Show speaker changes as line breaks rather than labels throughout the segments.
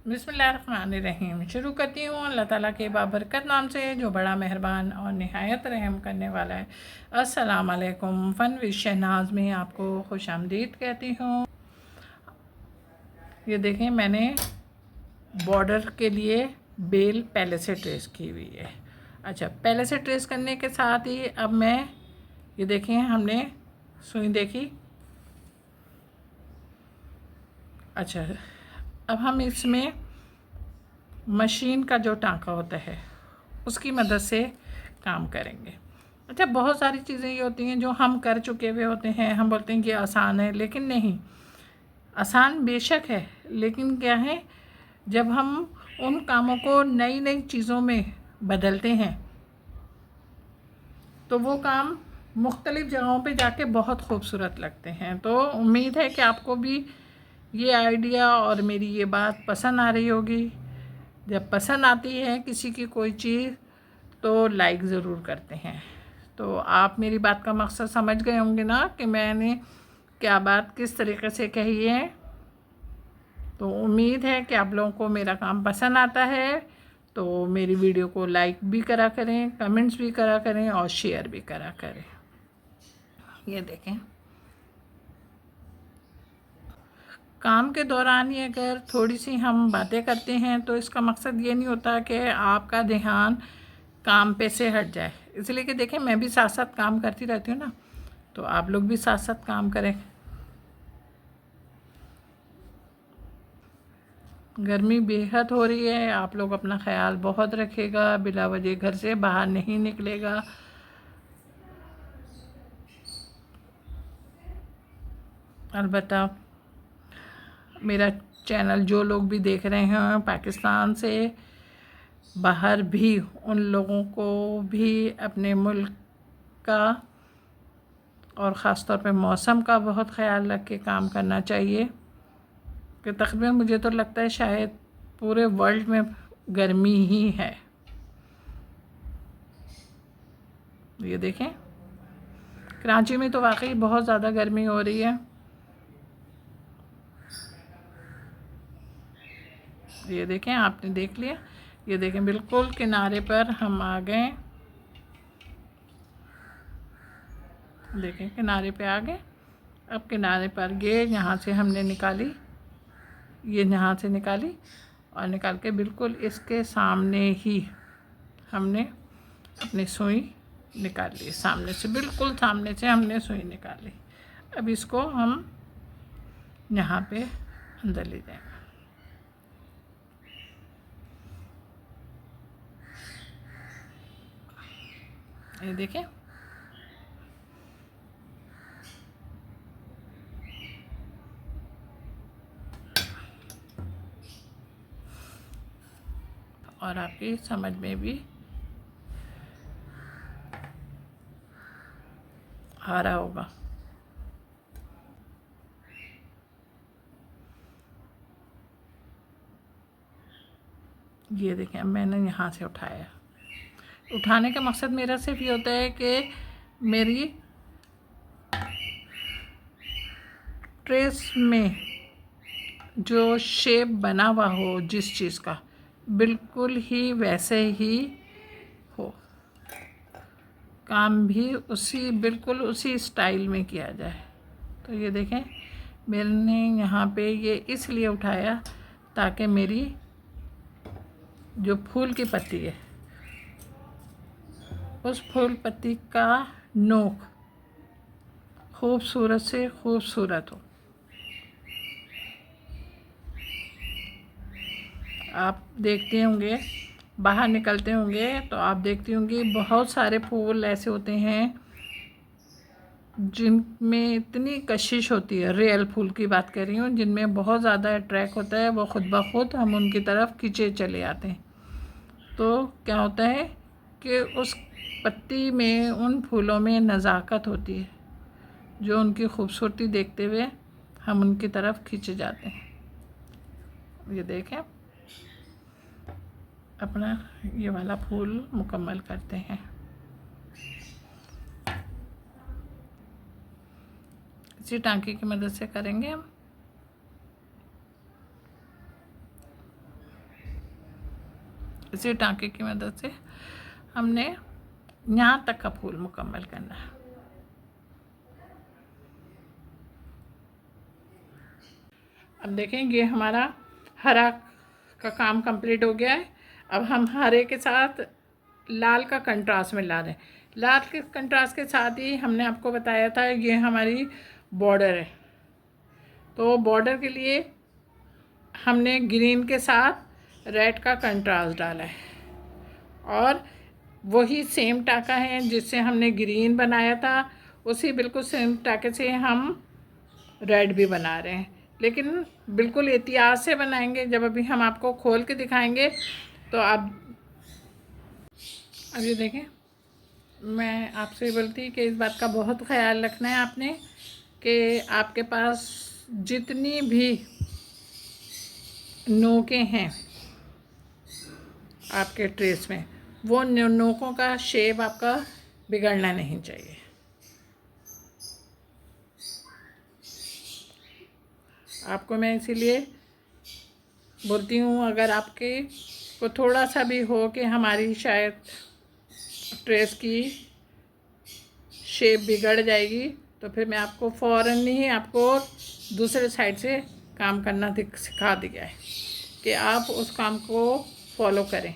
बिस्मिल्लाहिर्रहमानिर्रहीम। शुरू करती हूँ अल्लाह ताला के बाबरकत नाम से जो बड़ा मेहरबान और निहायत रहम करने वाला है। अस्सलाम वालेकुम। फ़न विद शहनाज में आपको खुश आमदीद कहती हूँ। ये देखें, मैंने बॉर्डर के लिए बेल पहले से ट्रेस की हुई है। अच्छा, पहले से ट्रेस करने के साथ ही अब मैं ये देखें, हमने सुई देखी। अच्छा, अब हम इसमें मशीन का जो टाँका होता है उसकी मदद से काम करेंगे। अच्छा, बहुत सारी चीज़ें ये होती हैं जो हम कर चुके हुए होते हैं, हम बोलते हैं कि आसान है, लेकिन नहीं। आसान बेशक है, लेकिन क्या है, जब हम उन कामों को नई नई चीज़ों में बदलते हैं तो वो काम मुख्तलिफ़ जगहों पे जाके बहुत खूबसूरत लगते हैं। तो उम्मीद है कि आपको भी ये आइडिया और मेरी ये बात पसंद आ रही होगी। जब पसंद आती है किसी की कोई चीज़ तो लाइक ज़रूर करते हैं। तो आप मेरी बात का मकसद समझ गए होंगे ना कि मैंने क्या बात किस तरीके से कही है। तो उम्मीद है कि आप लोगों को मेरा काम पसंद आता है। तो मेरी वीडियो को लाइक भी करा करें, कमेंट्स भी करा करें और शेयर भी करा करें। ये देखें, काम के दौरान ही अगर थोड़ी सी हम बातें करते हैं तो इसका मकसद ये नहीं होता कि आपका ध्यान काम पे से हट जाए। इसलिए कि देखें, मैं भी साथ साथ काम करती रहती हूँ ना, तो आप लोग भी साथ साथ काम करें। गर्मी बेहद हो रही है, आप लोग अपना ख्याल बहुत रखिएगा, बिला वजह घर से बाहर नहीं निकलेगा। अलबत्ता मेरा चैनल जो लोग भी देख रहे हैं पाकिस्तान से बाहर भी, उन लोगों को भी अपने मुल्क का और ख़ास तौर पे मौसम का बहुत ख्याल रख के काम करना चाहिए। कि तकरीबन मुझे तो लगता है शायद पूरे वर्ल्ड में गर्मी ही है। ये देखें, कराची में तो वाकई बहुत ज़्यादा गर्मी हो रही है। ये देखें, आपने देख लिया। ये देखें, बिल्कुल किनारे पर हम आ गए। देखें, किनारे पे आ गए। अब किनारे पर गए, यहाँ से हमने निकाली, ये यहाँ से निकाली और निकाल के बिल्कुल इसके सामने ही हमने अपनी सुई निकाल ली। सामने से, बिल्कुल सामने से हमने सुई निकाल ली। अब इसको हम यहाँ पे अंदर ले जाएंगे। ये देखें, और आपकी समझ में भी आ रहा होगा। ये देखें, अब मैंने यहाँ से उठाया। उठाने का मकसद मेरा सिर्फ ये होता है कि मेरी ट्रेस में जो शेप बना हुआ हो जिस चीज़ का, बिल्कुल ही वैसे ही हो, काम भी उसी बिल्कुल उसी स्टाइल में किया जाए। तो ये देखें, मैंने यहाँ पे ये इसलिए उठाया ताकि मेरी जो फूल की पत्ती है उस फूल पत्ती का नोक खूबसूरत से खूबसूरत हो। आप देखते होंगे, बाहर निकलते होंगे तो आप देखती होंगी बहुत सारे फूल ऐसे होते हैं जिनमें इतनी कशिश होती है। रियल फूल की बात कर रही हूँ, जिनमें बहुत ज़्यादा अट्रैक्ट होता है, वो खुद ब खुद हम उनकी तरफ खींचे चले आते हैं। तो क्या होता है कि उस पत्ती में, उन फूलों में नज़ाकत होती है, जो उनकी खूबसूरती देखते हुए हम उनकी तरफ खींचे जाते हैं। ये देखें, अपना ये वाला फूल मुकम्मल करते हैं। इसी टांके की मदद से करेंगे हम। इसी टाँके की मदद से हमने यहाँ तक का फूल मुकम्मल करना है। अब देखें ये हमारा हरा का काम कंप्लीट हो गया है। अब हम हरे के साथ लाल का कंट्रास्ट मिला रहे हैं। लाल के कंट्रास्ट के साथ ही हमने आपको बताया था ये हमारी बॉर्डर है, तो बॉर्डर के लिए हमने ग्रीन के साथ रेड का कंट्रास्ट डाला है और वही सेम टाका है जिससे हमने ग्रीन बनाया था, उसी बिल्कुल सेम टाके से हम रेड भी बना रहे हैं, लेकिन बिल्कुल एहतियात से बनाएंगे। जब अभी हम आपको खोल के दिखाएंगे तो आप अब ये देखें, मैं आपसे बोलती कि इस बात का बहुत ख्याल रखना है आपने कि आपके पास जितनी भी नोकें हैं आपके ट्रेस में, वो नोकों का शेप आपका बिगड़ना नहीं चाहिए। आपको मैं इसीलिए बोलती हूँ, अगर आपके को थोड़ा सा भी हो कि हमारी शायद ट्रेस की शेप बिगड़ जाएगी, तो फिर मैं आपको फ़ौरन ही आपको दूसरे साइड से काम करना सिखा दिया है कि आप उस काम को फॉलो करें।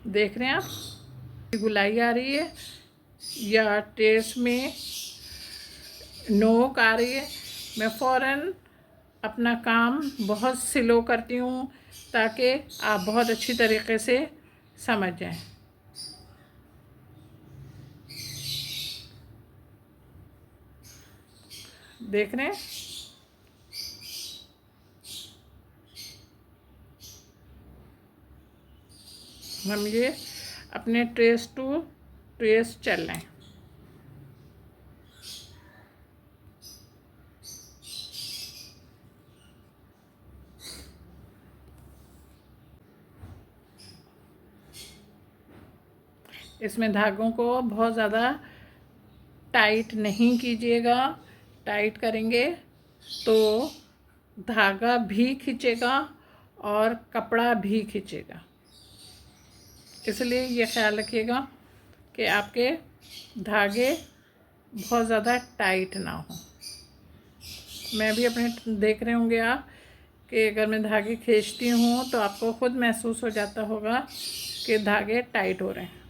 देख रहे हैं आप गुलाई आ रही है या ट्रेस में नोक आ रही है। मैं फ़ौरन अपना काम बहुत स्लो करती हूँ ताकि आप बहुत अच्छी तरीके से समझ जाएं। देख रहे हैं, हम ये अपने ट्रेस टू ट्रेस चल रहे हैं। इसमें धागों को बहुत ज़्यादा टाइट नहीं कीजिएगा, टाइट करेंगे तो धागा भी खींचेगा और कपड़ा भी खींचेगा। इसलिए ये ख्याल रखिएगा कि आपके धागे बहुत ज़्यादा टाइट ना हो। मैं भी अपने देख रहे होंगे आप कि अगर मैं धागे खींचती हूँ तो आपको खुद महसूस हो जाता होगा कि धागे टाइट हो रहे हैं।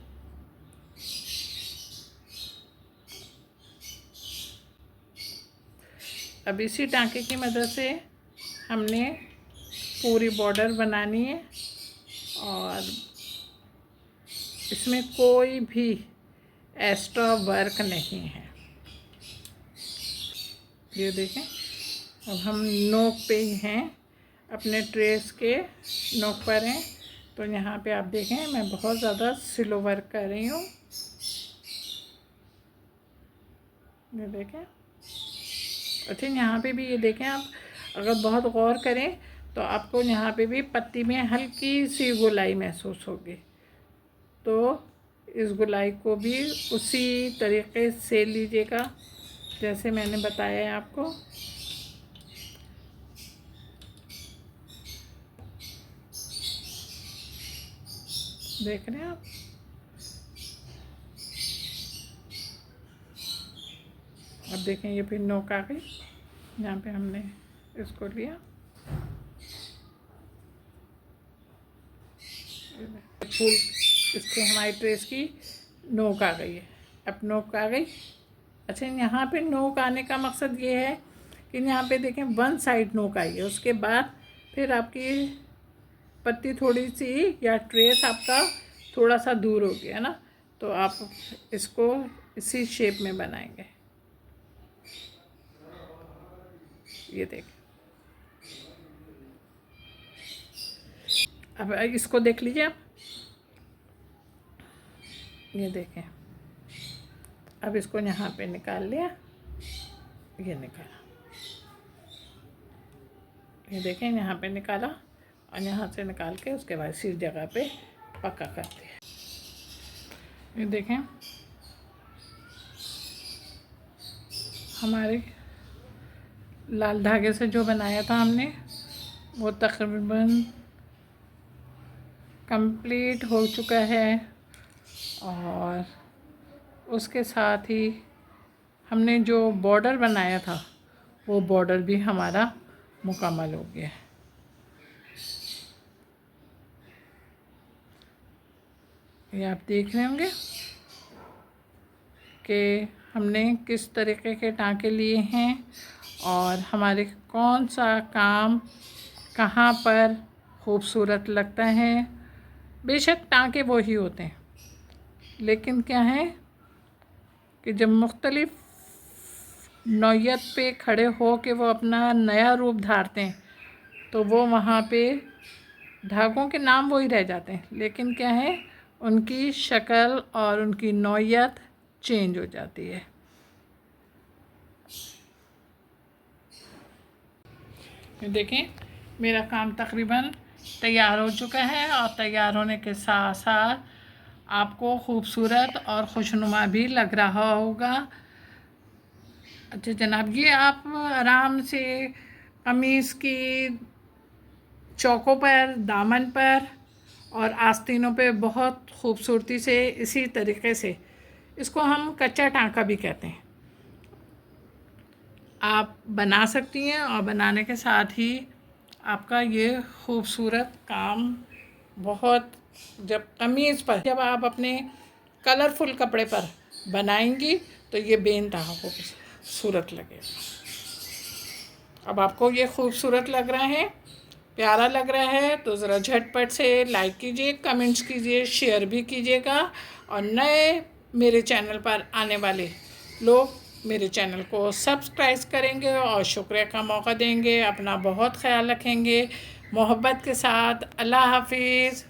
अब इसी टाँके की मदद से हमने पूरी बॉर्डर बनानी है और इसमें कोई भी एक्स्ट्रा वर्क नहीं है। ये देखें, अब हम नोक पे ही हैं, अपने ट्रेस के नोक पर हैं, तो यहाँ पे आप देखें मैं बहुत ज़्यादा स्लो वर्क कर रही हूँ। ये देखें, अच्छा यहाँ पे भी ये देखें, आप अगर बहुत गौर करें तो आपको यहाँ पे भी पत्ती में हल्की सी गोलाई महसूस होगी, तो इस गोलाई को भी उसी तरीके से लीजिएगा जैसे मैंने बताया है आपको। देख रहे हैं आप, अब देखें ये फिर नोक आ गई, यहाँ पे हमने इसको लिया, फूल इसके हमारी ट्रेस की नोक आ गई है। अब नोक आ गई, अच्छा यहाँ पे नोक आने का मकसद ये है कि यहाँ पे देखें वन साइड नोक आई है, उसके बाद फिर आपकी पत्ती थोड़ी सी या ट्रेस आपका थोड़ा सा दूर हो गया ना, तो आप इसको इसी शेप में बनाएंगे। ये देखें, अब इसको देख लीजिए आप, ये देखें, अब इसको यहाँ पे निकाल लिया, ये निकाला, ये देखें यहाँ पे निकाला और यहाँ से निकाल के उसके बाद इसी जगह पे पक्का कर दिया। ये देखें, हमारे लाल धागे से जो बनाया था हमने वो तकरीबन कंप्लीट हो चुका है। और उसके साथ ही हमने जो बॉर्डर बनाया था वो बॉर्डर भी हमारा मुकम्मल हो गया है। ये आप देख रहे होंगे कि हमने किस तरीके के टाँके लिए हैं और हमारे कौन सा काम कहाँ पर खूबसूरत लगता है। बेशक टाँके वो ही होते हैं, लेकिन क्या है कि जब मुख्तलिफ़ नौइयत पे खड़े हो के वो अपना नया रूप धारते हैं तो वो वहाँ पे धागों के नाम वही रह जाते हैं, लेकिन क्या है उनकी शक्ल और उनकी नौइयत चेंज हो जाती है। देखें मेरा काम तकरीबन तैयार हो चुका है और तैयार होने के साथ साथ आपको खूबसूरत और खुशनुमा भी लग रहा होगा। अच्छा जनाब, ये आप आराम से कमीज़ की चौकों पर, दामन पर और आस्तीनों पे बहुत खूबसूरती से इसी तरीके से, इसको हम कच्चा टाँका भी कहते हैं, आप बना सकती हैं। और बनाने के साथ ही आपका ये खूबसूरत काम बहुत, जब कमीज़ पर जब आप अपने कलरफुल कपड़े पर बनाएंगी तो ये बेनतहा खूबसूरत लगेगा। अब आपको ये खूबसूरत लग रहा है, प्यारा लग रहा है तो ज़रा झटपट से लाइक कीजिए, कमेंट्स कीजिए, शेयर भी कीजिएगा। और नए मेरे चैनल पर आने वाले लोग मेरे चैनल को सब्सक्राइब करेंगे और शुक्रिया का मौका देंगे। अपना बहुत ख्याल रखेंगे। मोहब्बत के साथ, अल्लाह हाफिज़।